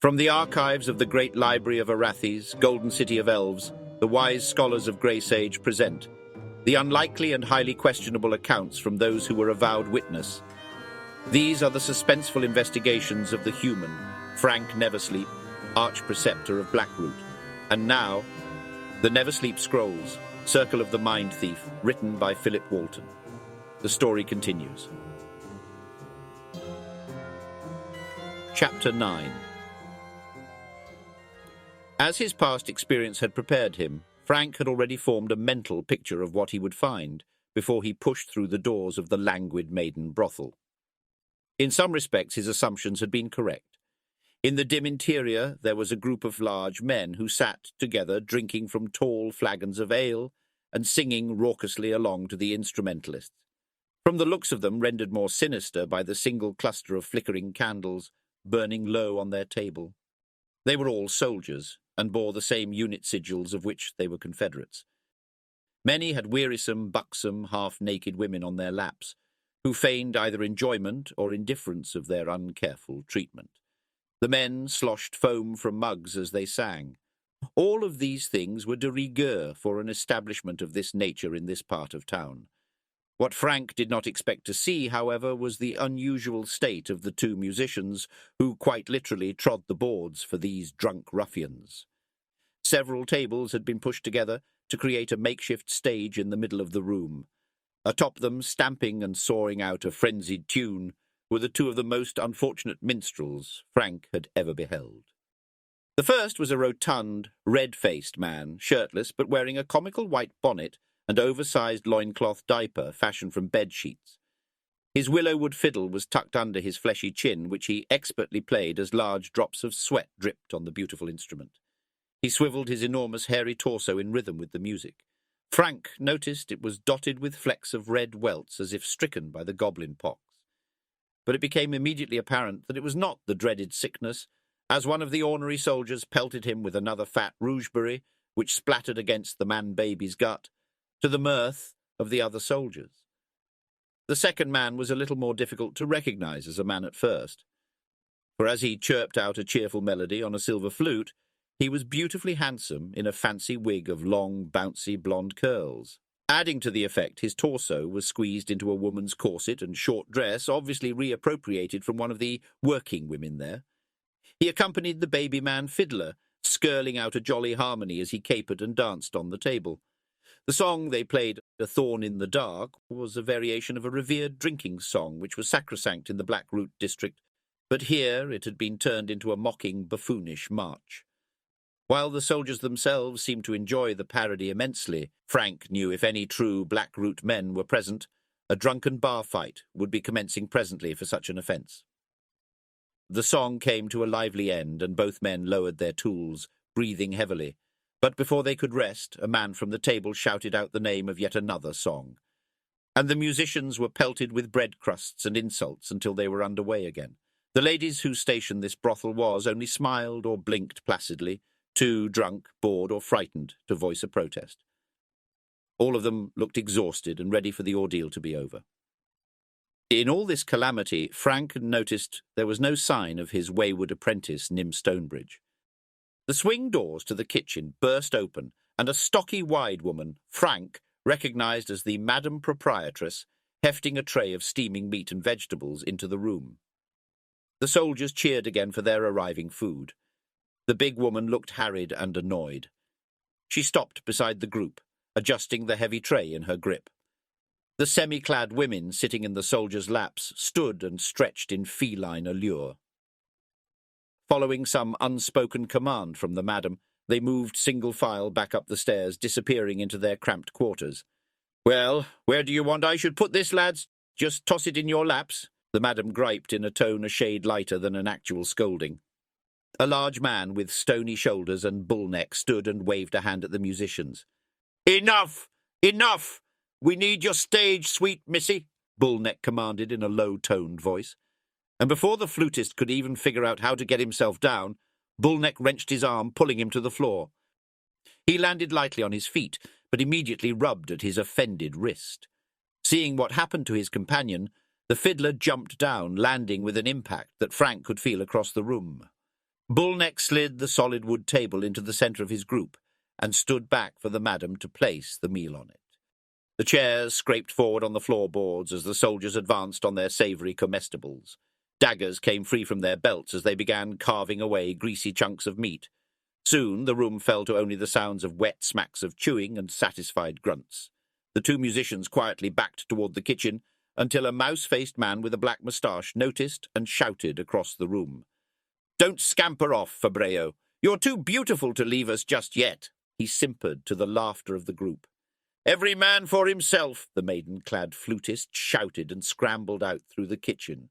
From the archives of the great library of Arathes, golden city of Elves, the wise scholars of Grey Sage present the unlikely and highly questionable accounts from those who were avowed witness. These are the suspenseful investigations of the human, Fraenk Neversleep, Arch-Preceptor of Blackroot. And now, the Neversleep Scrolls, Circle of the Mind Thief, written by Phillip Walton. The story continues. Chapter 9. As his past experience had prepared him, Fraenk had already formed a mental picture of what he would find before he pushed through the doors of the Languid Maiden brothel. In some respects, his assumptions had been correct. In the dim interior, there was a group of large men who sat together drinking from tall flagons of ale and singing raucously along to the instrumentalists. From the looks of them, rendered more sinister by the single cluster of flickering candles burning low on their table. They were all soldiers, and bore the same unit sigils of which they were confederates. Many had wearisome, buxom, half-naked women on their laps, who feigned either enjoyment or indifference of their uncareful treatment. The men sloshed foam from mugs as they sang. All of these things were de rigueur for an establishment of this nature in this part of town. What Fraenk did not expect to see, however, was the unusual state of the two musicians, who quite literally trod the boards for these drunk ruffians. Several tables had been pushed together to create a makeshift stage in the middle of the room. Atop them, stamping and sawing out a frenzied tune, were the two of the most unfortunate minstrels Fraenk had ever beheld. The first was a rotund, red-faced man, shirtless but wearing a comical white bonnet and oversized loincloth diaper fashioned from bed-sheets. His willow-wood fiddle was tucked under his fleshy chin, which he expertly played as large drops of sweat dripped on the beautiful instrument. He swiveled his enormous hairy torso in rhythm with the music. Fraenk noticed it was dotted with flecks of red welts as if stricken by the goblin pox. But it became immediately apparent that it was not the dreaded sickness, as one of the ornery soldiers pelted him with another fat rougeberry, which splattered against the man-baby's gut, to the mirth of the other soldiers. The second man was a little more difficult to recognize as a man at first, for as he chirped out a cheerful melody on a silver flute, he was beautifully handsome in a fancy wig of long, bouncy blonde curls. Adding to the effect, his torso was squeezed into a woman's corset and short dress, obviously reappropriated from one of the working women there. He accompanied the baby man fiddler, skirling out a jolly harmony as he capered and danced on the table. The song they played, A Thorn in the Dark, was a variation of a revered drinking song which was sacrosanct in the Blackroot district, but here it had been turned into a mocking, buffoonish march. While the soldiers themselves seemed to enjoy the parody immensely, Fraenk knew if any true Blackroot men were present, a drunken bar fight would be commencing presently for such an offence. The song came to a lively end, and both men lowered their tools, breathing heavily. But before they could rest, a man from the table shouted out the name of yet another song, and the musicians were pelted with bread crusts and insults until they were under way again. The ladies whose station this brothel was only smiled or blinked placidly, too drunk, bored, or frightened to voice a protest. All of them looked exhausted and ready for the ordeal to be over. In all this calamity, Fraenk noticed there was no sign of his wayward apprentice, Nym Stonebridge. The swing doors to the kitchen burst open, and a stocky, wide woman, Fraenk, recognized as the Madam Proprietress, hefting a tray of steaming meat and vegetables into the room. The soldiers cheered again for their arriving food. The big woman looked harried and annoyed. She stopped beside the group, adjusting the heavy tray in her grip. The semi-clad women sitting in the soldiers' laps stood and stretched in feline allure. Following some unspoken command from the madam, they moved single file back up the stairs, disappearing into their cramped quarters. "Well, where do you want I should put this, lads? Just toss it in your laps," the madam griped in a tone a shade lighter than an actual scolding. A large man with stony shoulders and bull neck stood and waved a hand at the musicians. "Enough! Enough! We need your stage, sweet missy," Bullneck commanded in a low-toned voice. And before the flutist could even figure out how to get himself down, Bullneck wrenched his arm, pulling him to the floor. He landed lightly on his feet, but immediately rubbed at his offended wrist. Seeing what happened to his companion, the fiddler jumped down, landing with an impact that Fraenk could feel across the room. Bullneck slid the solid wood table into the centre of his group and stood back for the madam to place the meal on it. The chairs scraped forward on the floorboards as the soldiers advanced on their savoury comestibles. Daggers came free from their belts as they began carving away greasy chunks of meat. Soon the room fell to only the sounds of wet smacks of chewing and satisfied grunts. The two musicians quietly backed toward the kitchen until a mouse-faced man with a black moustache noticed and shouted across the room. "Don't scamper off, Fabreo. You're too beautiful to leave us just yet." He simpered to the laughter of the group. "Every man for himself," the maiden-clad flutist shouted and scrambled out through the kitchen.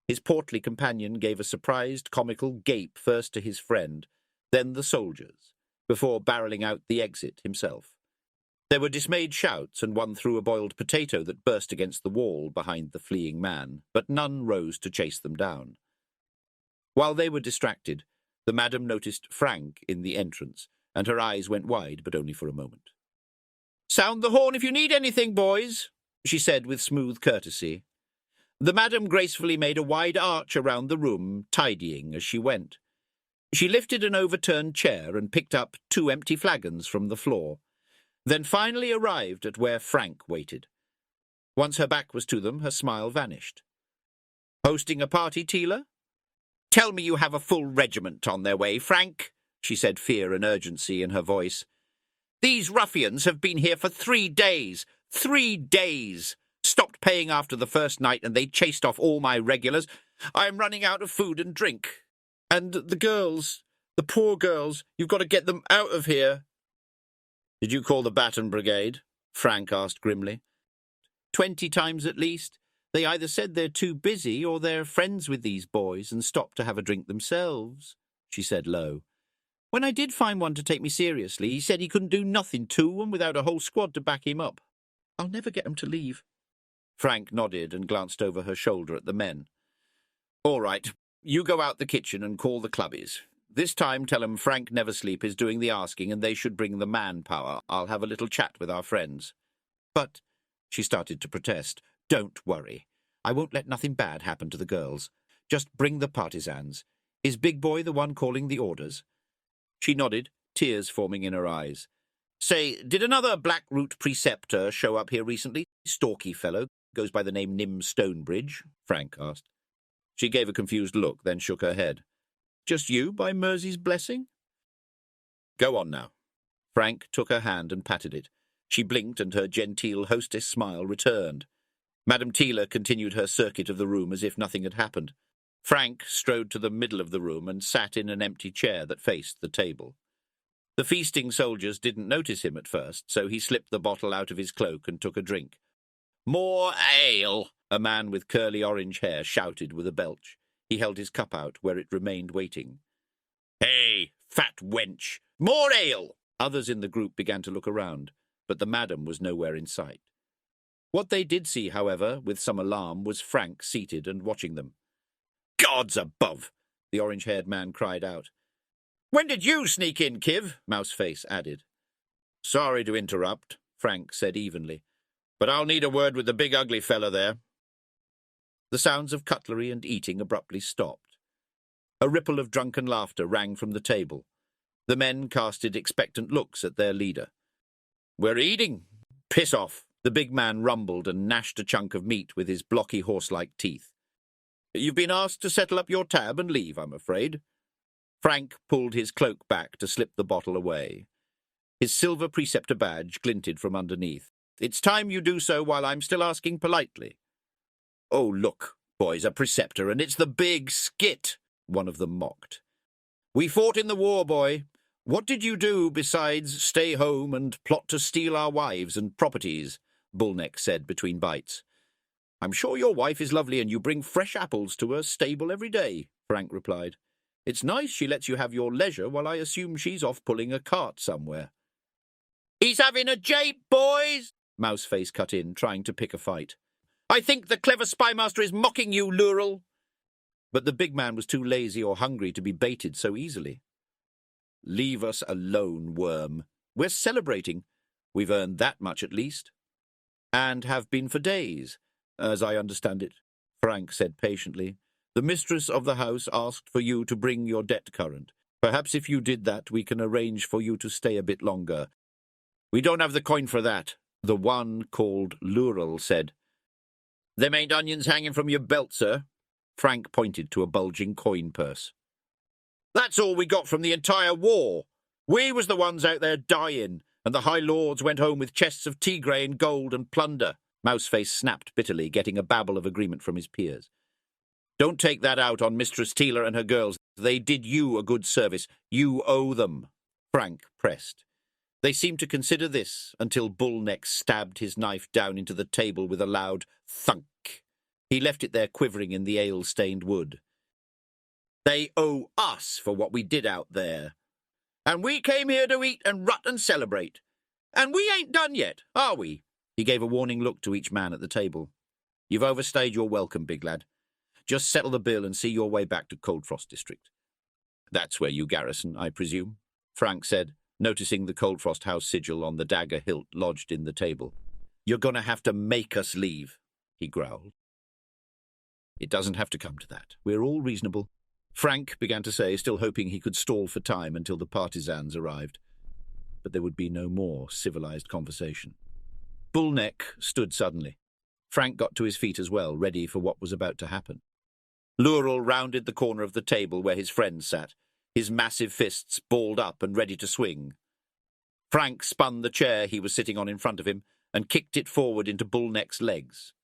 His portly companion gave a surprised, comical gape first to his friend, then the soldiers, before barrelling out the exit himself. There were dismayed shouts, and one threw a boiled potato that burst against the wall behind the fleeing man, but none rose to chase them down. While they were distracted, the madam noticed Fraenk in the entrance, and her eyes went wide, but only for a moment. "Sound the horn if you need anything, boys," she said with smooth courtesy. The madam gracefully made a wide arch around the room, tidying as she went. She lifted an overturned chair and picked up 2 empty flagons from the floor, then finally arrived at where Fraenk waited. Once her back was to them, her smile vanished. "Hosting a party, Tila?" "Tell me you have a full regiment on their way, Fraenk," she said, fear and urgency in her voice. "These ruffians have been here for 3 days. 3 days! Stopped paying after the first night, and they chased off all my regulars. I am running out of food and drink. And the girls, the poor girls, you've got to get them out of here." "Did you call the Baton Brigade?" Fraenk asked grimly. 20 times at least. They either said they're too busy or they're friends with these boys and stopped to have a drink themselves," she said low. "When I did find one to take me seriously, he said he couldn't do nothing to 'em without a whole squad to back him up. I'll never get 'em to leave." Fraenk nodded and glanced over her shoulder at the men. "All right, you go out the kitchen and call the clubbies. This time tell 'em Frank Neversleep is doing the asking and they should bring the manpower. I'll have a little chat with our friends." "But," she started to protest, "don't worry. I won't let nothing bad happen to the girls. Just bring the partisans. Is Big Boy the one calling the orders?" She nodded, tears forming in her eyes. "Say, did another Blackroot preceptor show up here recently? Stalky fellow, goes by the name Nim Stonebridge?" Fraenk asked. She gave a confused look, then shook her head. "Just you, by Mersey's blessing?" "Go on now." Fraenk took her hand and patted it. She blinked, and her genteel hostess smile returned. Madame Tila continued her circuit of the room as if nothing had happened. Fraenk strode to the middle of the room and sat in an empty chair that faced the table. The feasting soldiers didn't notice him at first, so he slipped the bottle out of his cloak and took a drink. "More ale!" a man with curly orange hair shouted with a belch. He held his cup out where it remained waiting. "Hey, fat wench! More ale!" Others in the group began to look around, but the madam was nowhere in sight. What they did see, however, with some alarm, was Fraenk seated and watching them. "Gods above!" the orange-haired man cried out. "When did you sneak in, Kiv?" Mouseface added. "Sorry to interrupt," Fraenk said evenly, "but I'll need a word with the big ugly fella there." The sounds of cutlery and eating abruptly stopped. A ripple of drunken laughter rang from the table. The men casted expectant looks at their leader. "We're eating. Piss off." The big man rumbled and gnashed a chunk of meat with his blocky horse-like teeth. "You've been asked to settle up your tab and leave, I'm afraid." Fraenk pulled his cloak back to slip the bottle away. His silver preceptor badge glinted from underneath. "It's time you do so while I'm still asking politely." "Oh, look, boy's a preceptor, and it's the big skit," one of them mocked. "We fought in the war, boy. What did you do besides stay home and plot to steal our wives and properties?" Bullneck said between bites. "I'm sure your wife is lovely and you bring fresh apples to her stable every day," Fraenk replied. "It's nice she lets you have your leisure while I assume she's off pulling a cart somewhere." "He's having a jape, boys!" Mouseface cut in, trying to pick a fight. "I think the clever spymaster is mocking you, Lural." But the big man was too lazy or hungry to be baited so easily. "Leave us alone, worm. We're celebrating. We've earned that much at least." "And have been for days, as I understand it," Fraenk said patiently. The mistress of the house asked for you to bring your debt current. Perhaps if you did that, we can arrange for you to stay a bit longer. We don't have the coin for that, the one called Lurel said. Them ain't onions hanging from your belt, sir. Fraenk pointed to a bulging coin purse. That's all we got from the entire war. We was the ones out there dying, and the High Lords went home with chests of tea-grey and gold and plunder. Mouseface snapped bitterly, getting a babble of agreement from his peers. Don't take that out on Mistress Teeler and her girls. They did you a good service. You owe them, Fraenk pressed. They seemed to consider this until Bullneck stabbed his knife down into the table with a loud thunk. He left it there quivering in the ale-stained wood. They owe us for what we did out there. And we came here to eat and rut and celebrate. And we ain't done yet, are we? He gave a warning look to each man at the table. You've overstayed your welcome, big lad. Just settle the bill and see your way back to Coldfrost District. That's where you garrison, I presume, Fraenk said, noticing the Coldfrost House sigil on the dagger hilt lodged in the table. You're going to have to make us leave, he growled. It doesn't have to come to that. We're all reasonable, Fraenk began to say, still hoping he could stall for time until the partisans arrived. But there would be no more civilized conversation. Bullneck stood suddenly. Fraenk got to his feet as well, ready for what was about to happen. Lurel rounded the corner of the table where his friend sat, his massive fists balled up and ready to swing. Fraenk spun the chair he was sitting on in front of him and kicked it forward into Bullneck's legs.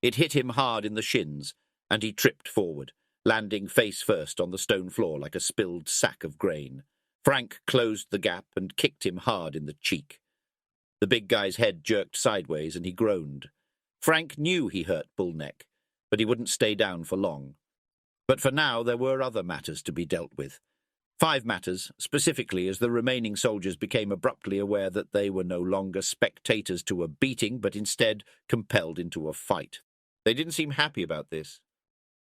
It hit him hard in the shins, and he tripped forward, landing face first on the stone floor like a spilled sack of grain. Fraenk closed the gap and kicked him hard in the cheek. The big guy's head jerked sideways and he groaned. Fraenk knew he hurt Bullneck, but he wouldn't stay down for long. But for now there were other matters to be dealt with. 5 matters, specifically as the remaining soldiers became abruptly aware that they were no longer spectators to a beating, but instead compelled into a fight. They didn't seem happy about this.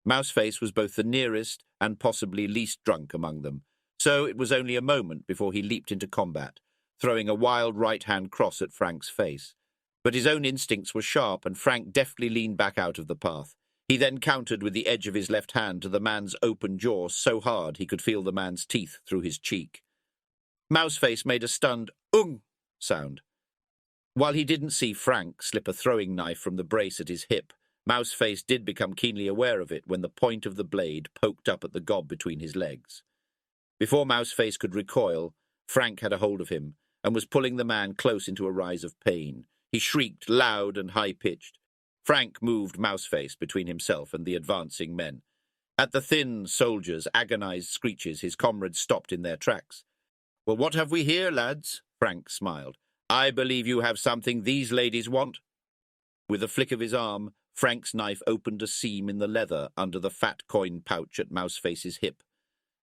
Mouseface was both the nearest and possibly least drunk among them, so it was only a moment before he leaped into combat, throwing a wild right-hand cross at Frank's face. But his own instincts were sharp, and Fraenk deftly leaned back out of the path. He then countered with the edge of his left hand to the man's open jaw so hard he could feel the man's teeth through his cheek. Mouseface made a stunned "ung" sound. While he didn't see Fraenk slip a throwing knife from the brace at his hip, Mouseface did become keenly aware of it when the point of the blade poked up at the gob between his legs. Before Mouseface could recoil, Fraenk had a hold of him and was pulling the man close into a rise of pain. He shrieked, loud and high-pitched. Fraenk moved Mouseface between himself and the advancing men. At the thin soldier's agonized screeches, his comrades stopped in their tracks. "Well, what have we here, lads?" Fraenk smiled. "I believe you have something these ladies want." With a flick of his arm, Frank's knife opened a seam in the leather under the fat coin pouch at Mouseface's hip.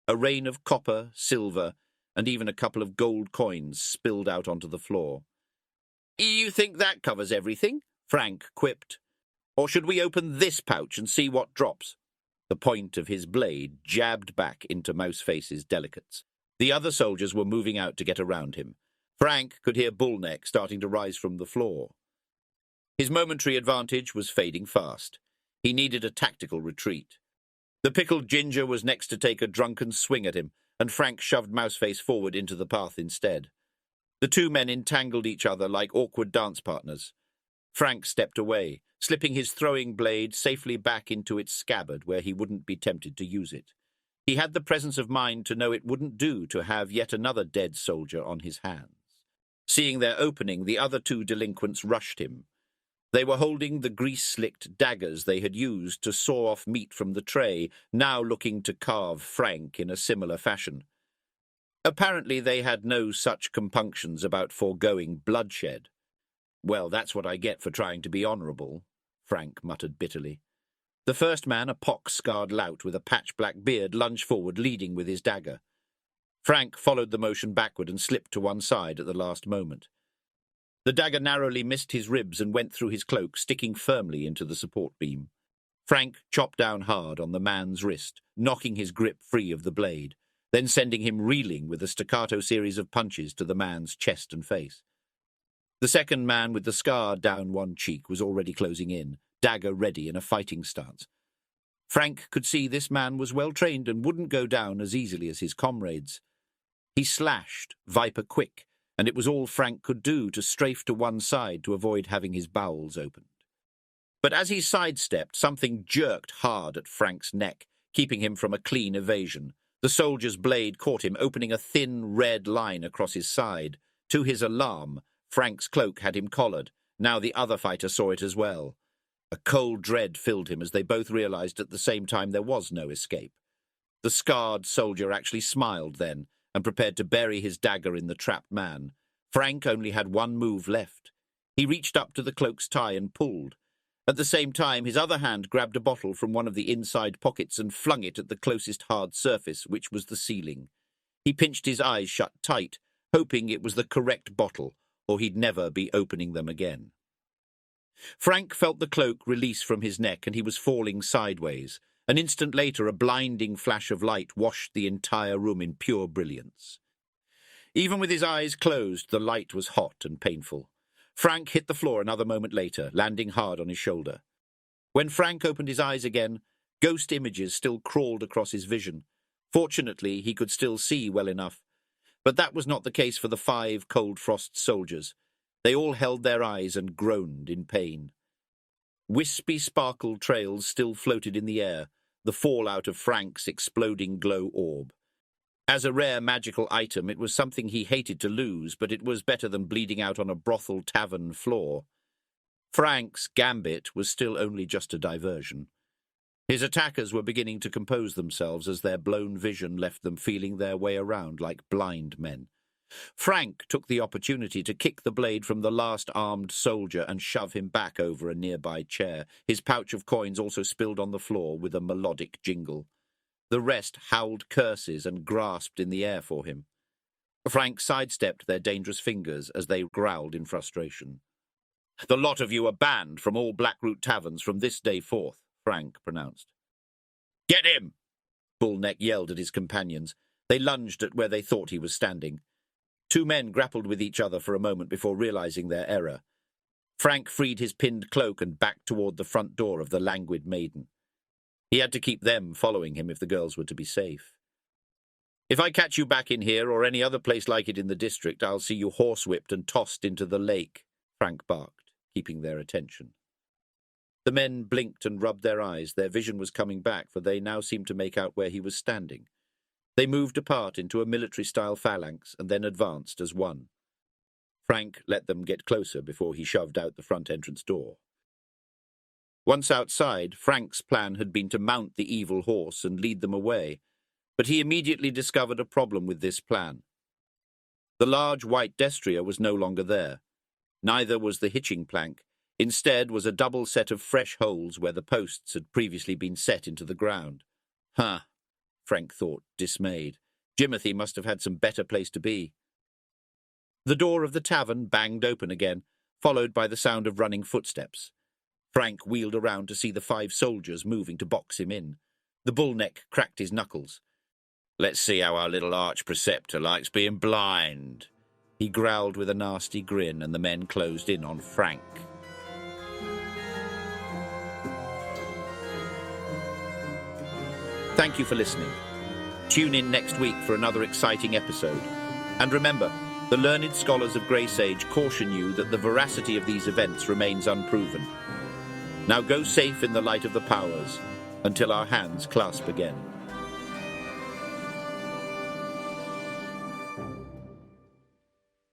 A rain of copper, silver, and even a couple of gold coins spilled out onto the floor. "You think that covers everything?" Fraenk quipped. "Or should we open this pouch and see what drops?" The point of his blade jabbed back into Mouseface's delicates. The other soldiers were moving out to get around him. Fraenk could hear Bullneck starting to rise from the floor. His momentary advantage was fading fast. He needed a tactical retreat. The pickled ginger was next to take a drunken swing at him, and Fraenk shoved Mouseface forward into the path instead. The 2 men entangled each other like awkward dance partners. Fraenk stepped away, slipping his throwing blade safely back into its scabbard where he wouldn't be tempted to use it. He had the presence of mind to know it wouldn't do to have yet another dead soldier on his hands. Seeing their opening, the other 2 delinquents rushed him. They were holding the grease-slicked daggers they had used to saw off meat from the tray, now looking to carve Fraenk in a similar fashion. Apparently they had no such compunctions about foregoing bloodshed. "Well, that's what I get for trying to be honourable," Fraenk muttered bitterly. The first man, a pock-scarred lout with a patch-black beard, lunged forward, leading with his dagger. Fraenk followed the motion backward and slipped to one side at the last moment. The dagger narrowly missed his ribs and went through his cloak, sticking firmly into the support beam. Fraenk chopped down hard on the man's wrist, knocking his grip free of the blade, then sending him reeling with a staccato series of punches to the man's chest and face. The second man with the scar down one cheek was already closing in, dagger ready in a fighting stance. Fraenk could see this man was well trained and wouldn't go down as easily as his comrades. He slashed, viper quick, and it was all Fraenk could do to strafe to one side to avoid having his bowels opened. But as he sidestepped, something jerked hard at Frank's neck, keeping him from a clean evasion. The soldier's blade caught him, opening a thin red line across his side. To his alarm, Frank's cloak had him collared. Now the other fighter saw it as well. A cold dread filled him as they both realized at the same time there was no escape. The scarred soldier actually smiled then and prepared to bury his dagger in the trapped man. Fraenk only had one move left. He reached up to the cloak's tie and pulled. At the same time, his other hand grabbed a bottle from one of the inside pockets and flung it at the closest hard surface, which was the ceiling. He pinched his eyes shut tight, hoping it was the correct bottle, or he'd never be opening them again. Fraenk felt the cloak release from his neck and he was falling sideways. An instant later, a blinding flash of light washed the entire room in pure brilliance. Even with his eyes closed, the light was hot and painful. Fraenk hit the floor another moment later, landing hard on his shoulder. When Fraenk opened his eyes again, ghost images still crawled across his vision. Fortunately, he could still see well enough. But that was not the case for the 5 Cold Frost soldiers. They all held their eyes and groaned in pain. Wispy sparkle trails still floated in the air, the fallout of Frank's exploding glow orb. As a rare magical item, it was something he hated to lose, but it was better than bleeding out on a brothel tavern floor. Frank's gambit was still only just a diversion. His attackers were beginning to compose themselves as their blown vision left them feeling their way around like blind men. Fraenk took the opportunity to kick the blade from the last armed soldier and shove him back over a nearby chair. His pouch of coins also spilled on the floor with a melodic jingle. The rest howled curses and grasped in the air for him. Fraenk sidestepped their dangerous fingers as they growled in frustration. "The lot of you are banned from all Blackroot taverns from this day forth," Fraenk pronounced. "Get him!" Bullneck yelled at his companions. They lunged at where they thought he was standing. 2 men grappled with each other for a moment before realizing their error. Fraenk freed his pinned cloak and backed toward the front door of the Languid Maiden. He had to keep them following him if the girls were to be safe. "If I catch you back in here or any other place like it in the district, I'll see you horsewhipped and tossed into the lake," Fraenk barked, keeping their attention. The men blinked and rubbed their eyes. Their vision was coming back, for they now seemed to make out where he was standing. They moved apart into a military-style phalanx and then advanced as one. Fraenk let them get closer before he shoved out the front entrance door. Once outside, Frank's plan had been to mount the evil horse and lead them away, but he immediately discovered a problem with this plan. The large white destrier was no longer there. Neither was the hitching plank. Instead was a double set of fresh holes where the posts had previously been set into the ground. "Huh," Fraenk thought, dismayed. "Jimothy must have had some better place to be." The door of the tavern banged open again, followed by the sound of running footsteps. Fraenk wheeled around to see the 5 soldiers moving to box him in. The bullneck cracked his knuckles. "Let's see how our little arch-preceptor likes being blind," he growled with a nasty grin, and the men closed in on Fraenk. Thank you for listening. Tune in next week for another exciting episode. And remember, the learned scholars of Grey Sage caution you that the veracity of these events remains unproven. Now go safe in the light of the powers, until our hands clasp again.